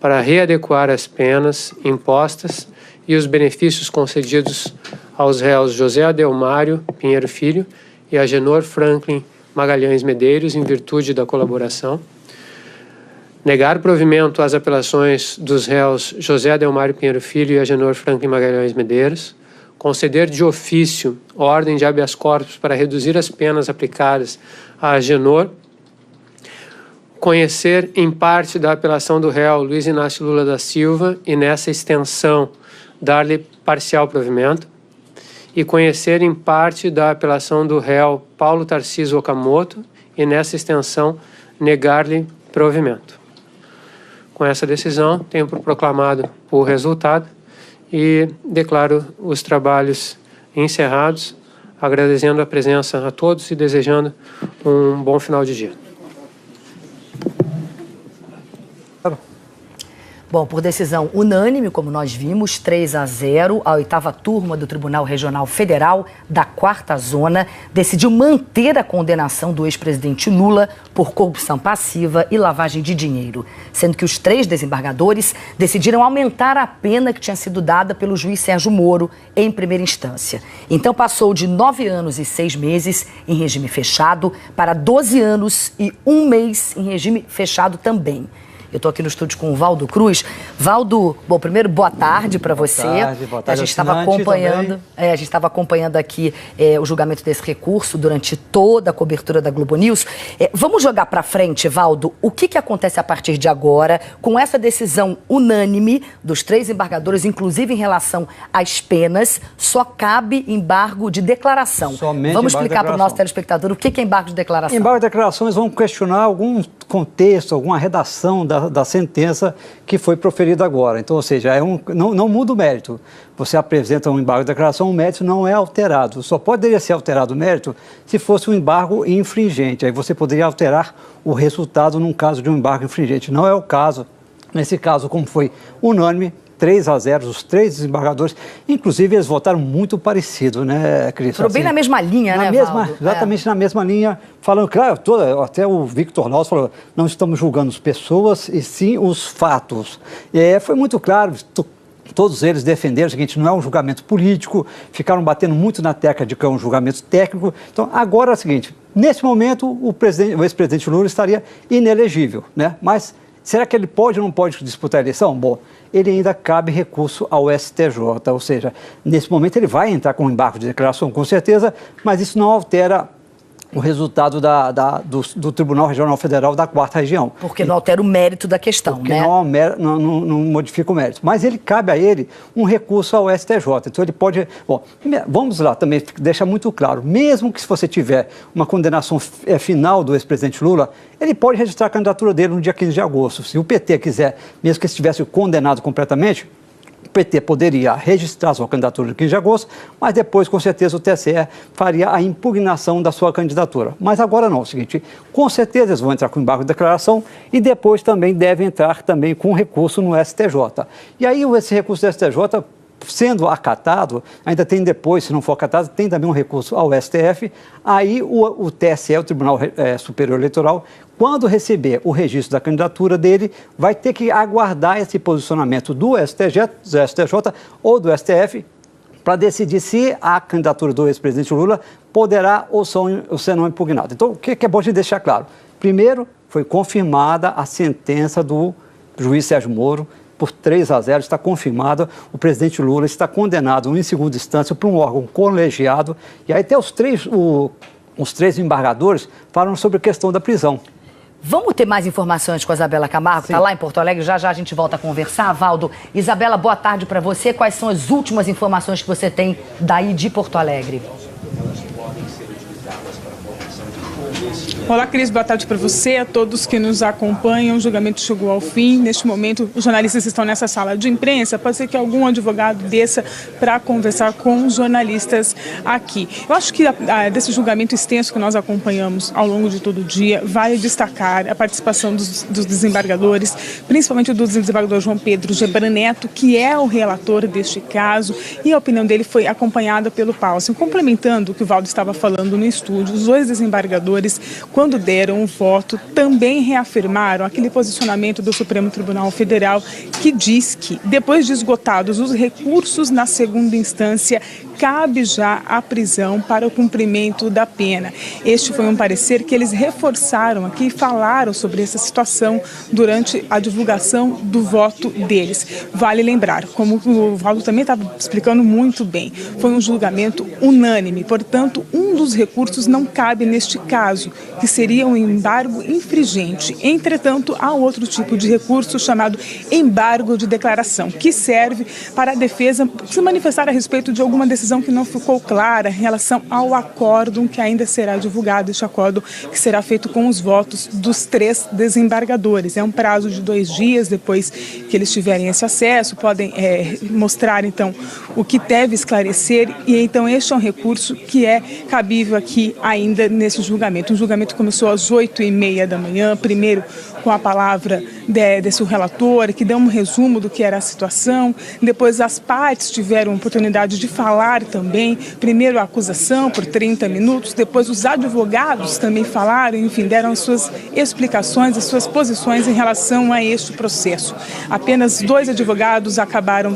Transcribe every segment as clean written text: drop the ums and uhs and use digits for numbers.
para readequar as penas impostas e os benefícios concedidos aos réus José Adelmário Pinheiro Filho e Agenor Franklin Magalhães Medeiros, em virtude da colaboração. Negar provimento às apelações dos réus José Adelmário Pinheiro Filho e Agenor Franklin Magalhães Medeiros. Conceder de ofício ordem de habeas corpus para reduzir as penas aplicadas a Agenor. Conhecer em parte da apelação do réu Luiz Inácio Lula da Silva e, nessa extensão, dar-lhe parcial provimento. E conhecer em parte da apelação do réu Paulo Tarcísio Okamoto e, nessa extensão, negar-lhe provimento. Com essa decisão, tenho proclamado o resultado e declaro os trabalhos encerrados, agradecendo a presença a todos e desejando um bom final de dia. Bom, por decisão unânime, como nós vimos, 3-0, a 8ª turma do Tribunal Regional Federal da 4ª Zona decidiu manter a condenação do ex-presidente Lula por corrupção passiva e lavagem de dinheiro, sendo que os 3 desembargadores decidiram aumentar a pena que tinha sido dada pelo juiz Sérgio Moro em primeira instância. Então passou de 9 anos e 6 meses em regime fechado para 12 anos e 1 mês em regime fechado também. Eu estou aqui no estúdio com o Valdo Cruz. Valdo, bom, primeiro, boa tarde para você. Boa tarde, a gente estava acompanhando aqui o julgamento desse recurso durante toda a cobertura da Globo News. Vamos jogar para frente, Valdo, o que acontece a partir de agora com essa decisão unânime dos 3 embargadores, inclusive em relação às penas, só cabe embargo de declaração. Somente vamos explicar para o nosso telespectador o que é embargo de declaração. Embargo de declaração, eles vão questionar algum contexto, alguma redação da sentença que foi proferida agora. Então, ou seja, não muda o mérito. Você apresenta um embargo de declaração, o mérito não é alterado. Só poderia ser alterado o mérito se fosse um embargo infringente. Aí você poderia alterar o resultado num caso de um embargo infringente. Não é o caso. Nesse caso, como foi unânime, 3-0, os 3 desembargadores, inclusive eles votaram muito parecido, né, Cris? Foram bem na mesma linha, né, Valdo? Exatamente na mesma linha, falando, claro, até o Victor Laus falou, não estamos julgando as pessoas e sim os fatos. Foi muito claro, todos eles defenderam o seguinte, não é um julgamento político, ficaram batendo muito na tecla de que é um julgamento técnico. Então, agora é o seguinte, nesse momento, o ex-presidente Lula estaria inelegível, né? Mas será que ele pode ou não pode disputar a eleição? Bom, ele ainda cabe recurso ao STJ, ou seja, nesse momento ele vai entrar com um embargo de declaração, com certeza, mas isso não altera o resultado do Tribunal Regional Federal da 4ª Região. Porque não altera o mérito da questão, porque né? Não modifica o mérito. Mas ele cabe a ele um recurso ao STJ. Então ele pode... Bom, vamos lá também, deixa muito claro, mesmo que se você tiver uma condenação final do ex-presidente Lula, ele pode registrar a candidatura dele no dia 15 de agosto. Se o PT quiser, mesmo que estivesse condenado completamente, o PT poderia registrar sua candidatura no 15 de agosto, mas depois, com certeza, o TSE faria a impugnação da sua candidatura. Mas agora não, é o seguinte, com certeza eles vão entrar com embargo de declaração e depois também devem entrar também com recurso no STJ. E aí esse recurso do STJ, sendo acatado, ainda tem depois, se não for acatado, tem também um recurso ao STF, aí o TSE, o Tribunal Superior Eleitoral, quando receber o registro da candidatura dele, vai ter que aguardar esse posicionamento do STJ ou do STF para decidir se a candidatura do ex-presidente Lula poderá ou ser não impugnada. Então, o que é bom de deixar claro? Primeiro, foi confirmada a sentença do juiz Sérgio Moro, por 3-0, está confirmada, o presidente Lula está condenado em segunda instância por um órgão colegiado, e aí até os três embargadores falam sobre a questão da prisão. Vamos ter mais informações com a Isabela Camargo, que está lá em Porto Alegre, já a gente volta a conversar. Valdo, Isabela, boa tarde para você. Quais são as últimas informações que você tem daí de Porto Alegre? Olá, Cris, boa tarde para você, a todos que nos acompanham. O julgamento chegou ao fim. Neste momento, os jornalistas estão nessa sala de imprensa. Pode ser que algum advogado desça para conversar com os jornalistas aqui. Eu acho que desse julgamento extenso que nós acompanhamos ao longo de todo o dia, vale destacar a participação dos desembargadores, principalmente do desembargador João Pedro Gebran Neto, que é o relator deste caso, e a opinião dele foi acompanhada pelo Paulson. Complementando o que o Valdo estava falando no estúdio, os dois desembargadores quando deram o voto, também reafirmaram aquele posicionamento do Supremo Tribunal Federal que diz que, depois de esgotados os recursos na segunda instância, cabe já a prisão para o cumprimento da pena. Este foi um parecer que eles reforçaram aqui e falaram sobre essa situação durante a divulgação do voto deles. Vale lembrar, como o Valdo também estava explicando muito bem, foi um julgamento unânime, portanto, um dos recursos não cabe neste caso, que seria um embargo infringente. Entretanto, há outro tipo de recurso chamado embargo de declaração, que serve para a defesa se manifestar a respeito de alguma decisão que não ficou clara em relação ao acórdão que ainda será divulgado, este acórdão que será feito com os votos dos 3 desembargadores. É um prazo de 2 dias depois que eles tiverem esse acesso, podem mostrar então o que deve esclarecer, e então este é um recurso que é cabível aqui ainda nesse julgamento. O julgamento começou às 8h30 da manhã, primeiro com a palavra desse relator, que deu um resumo do que era a situação. Depois as partes tiveram a oportunidade de falar também. Primeiro a acusação por 30 minutos, depois os advogados também falaram, enfim, deram as suas explicações, as suas posições em relação a este processo. Apenas 2 advogados acabaram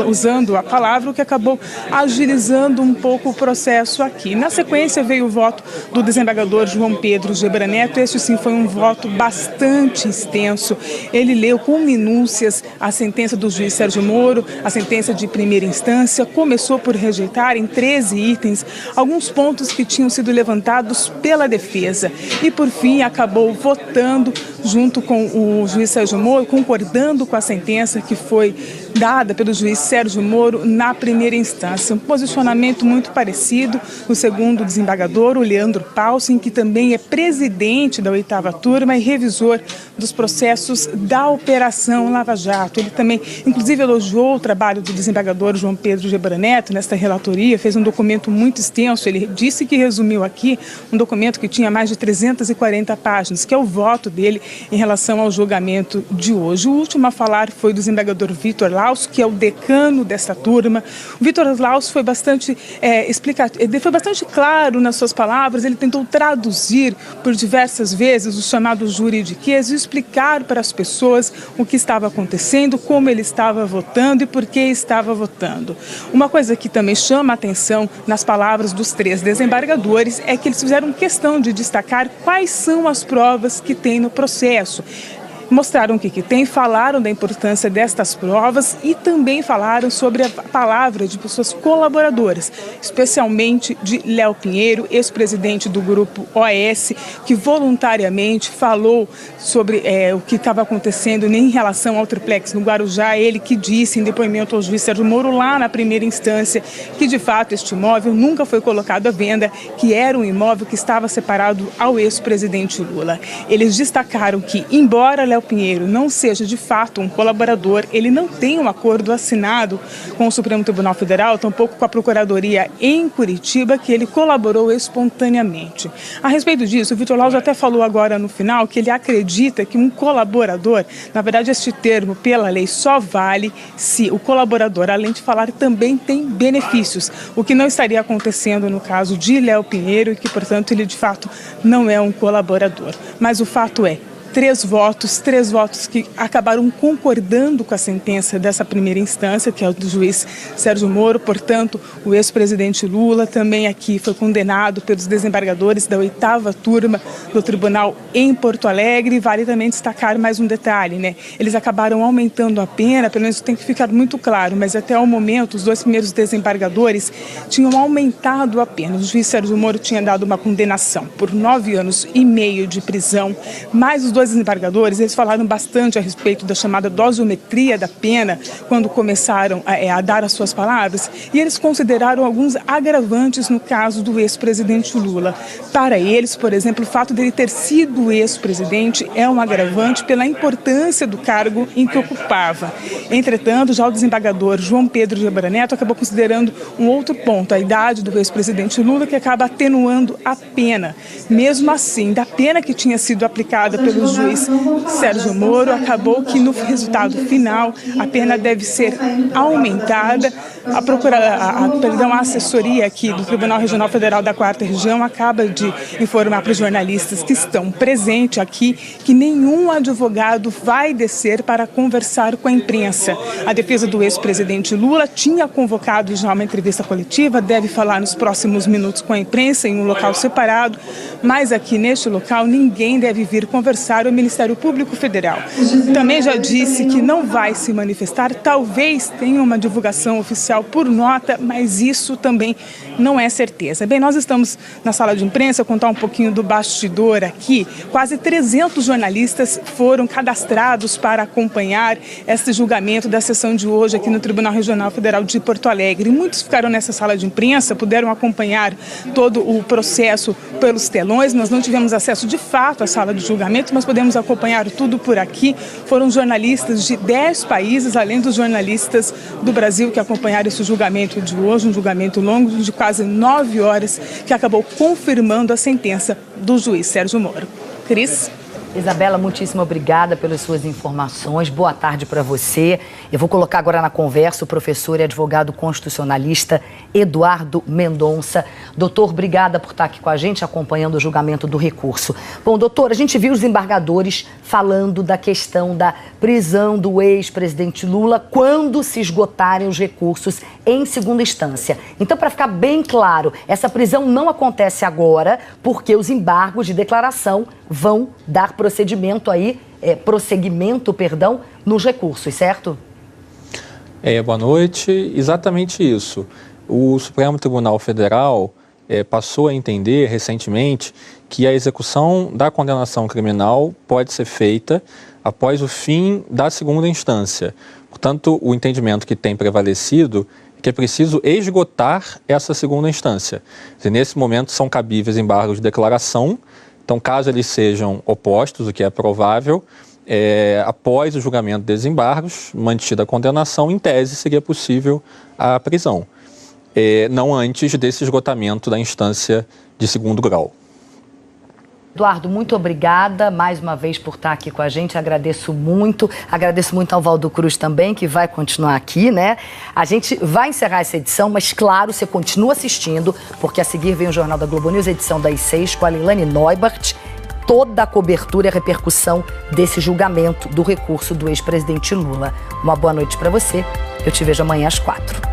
usando a palavra, o que acabou agilizando um pouco o processo aqui. Na sequência veio o voto do desembargador João Pedro Gebra Neto. Este sim foi um voto bastante extenso. Ele leu com minúcias a sentença do juiz Sérgio Moro, a sentença de primeira instância, começou por rejeitar em 13 itens alguns pontos que tinham sido levantados pela defesa e, por fim, acabou votando junto com o juiz Sérgio Moro, concordando com a sentença que foi dada pelo juiz Sérgio Moro na primeira instância. Um posicionamento muito parecido no segundo desembargador, o Leandro Paulsen, que também é presidente da 8ª turma e revisor dos processos da Operação Lava Jato. Ele também, inclusive, elogiou o trabalho do desembargador João Pedro Gebra Neto nesta relatoria, fez um documento muito extenso. Ele disse que resumiu aqui um documento que tinha mais de 340 páginas, que é o voto dele em relação ao julgamento de hoje. O último a falar foi o desembargador Vitor Laus, que é o decano dessa turma. O Vitor Laus foi bastante explicativo, ele foi bastante claro nas suas palavras. Ele tentou traduzir por diversas vezes os chamados juridiquês e explicar para as pessoas o que estava acontecendo, como ele estava votando e por que estava votando. Uma coisa que também chama a atenção nas palavras dos 3 desembargadores é que eles fizeram questão de destacar quais são as provas que tem no processo. Mostraram o que tem, falaram da importância destas provas e também falaram sobre a palavra de pessoas colaboradoras, especialmente de Léo Pinheiro, ex-presidente do grupo OAS, que voluntariamente falou sobre o que estava acontecendo em relação ao triplex no Guarujá. Ele que disse em depoimento ao juiz Sérgio Moro lá na primeira instância que de fato este imóvel nunca foi colocado à venda, que era um imóvel que estava separado ao ex-presidente Lula. Eles destacaram que, embora Léo Pinheiro não seja de fato um colaborador, ele não tem um acordo assinado com o Supremo Tribunal Federal, tampouco com a Procuradoria em Curitiba, que ele colaborou espontaneamente. A respeito disso, o Vitor Laus até falou agora no final que ele acredita que um colaborador, na verdade este termo pela lei só vale se o colaborador, além de falar, também tem benefícios, o que não estaria acontecendo no caso de Léo Pinheiro e que, portanto, ele de fato não é um colaborador. Mas o fato é, 3 votos que acabaram concordando com a sentença dessa primeira instância, que é o do juiz Sérgio Moro. Portanto, o ex-presidente Lula também aqui foi condenado pelos desembargadores da 8ª turma do tribunal em Porto Alegre. Vale também destacar mais um detalhe, né? Eles acabaram aumentando a pena, pelo menos tem que ficar muito claro, mas até o momento os 2 primeiros desembargadores tinham aumentado a pena. O juiz Sérgio Moro tinha dado uma condenação por 9 anos e meio de prisão, mais os 2 desembargadores, eles falaram bastante a respeito da chamada dosiometria da pena quando começaram a dar as suas palavras, e eles consideraram alguns agravantes no caso do ex-presidente Lula. Para eles, por exemplo, o fato dele ter sido ex-presidente é um agravante pela importância do cargo em que ocupava. Entretanto, já o desembargador João Pedro Gebra Neto acabou considerando um outro ponto, a idade do ex-presidente Lula, que acaba atenuando a pena. Mesmo assim, da pena que tinha sido aplicada pelo do juiz Sérgio Moro, acabou que no resultado final a pena deve ser aumentada. A assessoria aqui do Tribunal Regional Federal da 4ª Região acaba de informar para os jornalistas que estão presentes aqui que nenhum advogado vai descer para conversar com a imprensa. A defesa do ex-presidente Lula tinha convocado já uma entrevista coletiva, deve falar nos próximos minutos com a imprensa em um local separado, mas aqui neste local ninguém deve vir conversar. O Ministério Público Federal também já disse que não vai se manifestar, talvez tenha uma divulgação oficial por nota, mas isso também não é certeza. Bem, nós estamos na sala de imprensa, contar um pouquinho do bastidor aqui. Quase 300 jornalistas foram cadastrados para acompanhar este julgamento da sessão de hoje aqui no Tribunal Regional Federal de Porto Alegre. Muitos ficaram nessa sala de imprensa, puderam acompanhar todo o processo pelos telões. Nós não tivemos acesso de fato à sala de julgamento, mas podemos acompanhar tudo por aqui. Foram jornalistas de 10 países, além dos jornalistas do Brasil que acompanharam esse julgamento de hoje, um julgamento longo de quase 9 horas, que acabou confirmando a sentença do juiz Sérgio Moro. Cris? Isabela, muitíssimo obrigada pelas suas informações. Boa tarde para você. Eu vou colocar agora na conversa o professor e advogado constitucionalista Eduardo Mendonça. Doutor, obrigada por estar aqui com a gente, acompanhando o julgamento do recurso. Bom, doutor, a gente viu os embargadores falando da questão da prisão do ex-presidente Lula quando se esgotarem os recursos em segunda instância. Então, para ficar bem claro, essa prisão não acontece agora porque os embargos de declaração vão dar prosseguimento, nos recursos, certo? Boa noite. Exatamente isso. O Supremo Tribunal Federal passou a entender recentemente que a execução da condenação criminal pode ser feita após o fim da segunda instância. Portanto, o entendimento que tem prevalecido é que é preciso esgotar essa segunda instância. Nesse momento são cabíveis embargos de declaração. Então, caso eles sejam opostos, o que é provável, após o julgamento desses embargos, mantida a condenação, em tese seria possível a prisão, não antes desse esgotamento da instância de segundo grau. Eduardo, muito obrigada mais uma vez por estar aqui com a gente, agradeço muito ao Valdo Cruz também, que vai continuar aqui, né? A gente vai encerrar essa edição, mas claro, você continua assistindo, porque a seguir vem o Jornal da Globo News, edição das 6, com a Leilani Neubart, toda a cobertura e a repercussão desse julgamento do recurso do ex-presidente Lula. Uma boa noite para você, eu te vejo amanhã às 4.